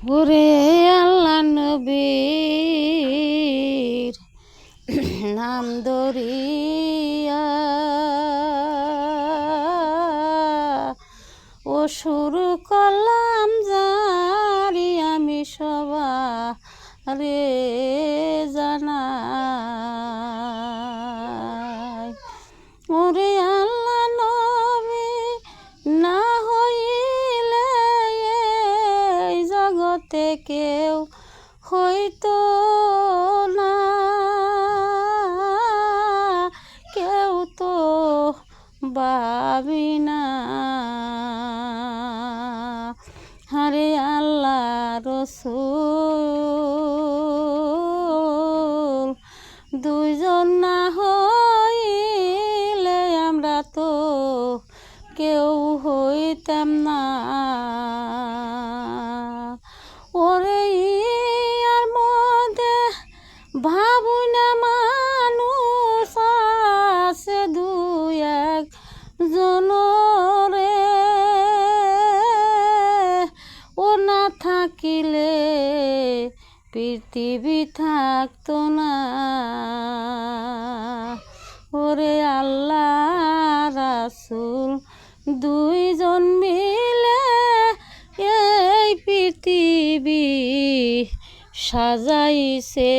ওরে আল্লাহ নবীর নাম ধরিয়া ও শুরু করলাম জারি আমি সবারে জানাই। ওরে আল্লাহ নবী না হইলে এই জগতে কেউ হইতো না, কেউ তো ভাবি না। হরে আল্লাহ রসূল দুইজন না হইলে আমরা তো কেউ হইতাম না। ওরে ইয়ার মধ্যে ভাবু না মানুষ আছে দুই এক জনরে, ও না থাকিলে পৃথিবী থাকতো না। ওরে আল্লাহ রাসূল দুইজন মিলে এই পৃথিবী সাজাইছে।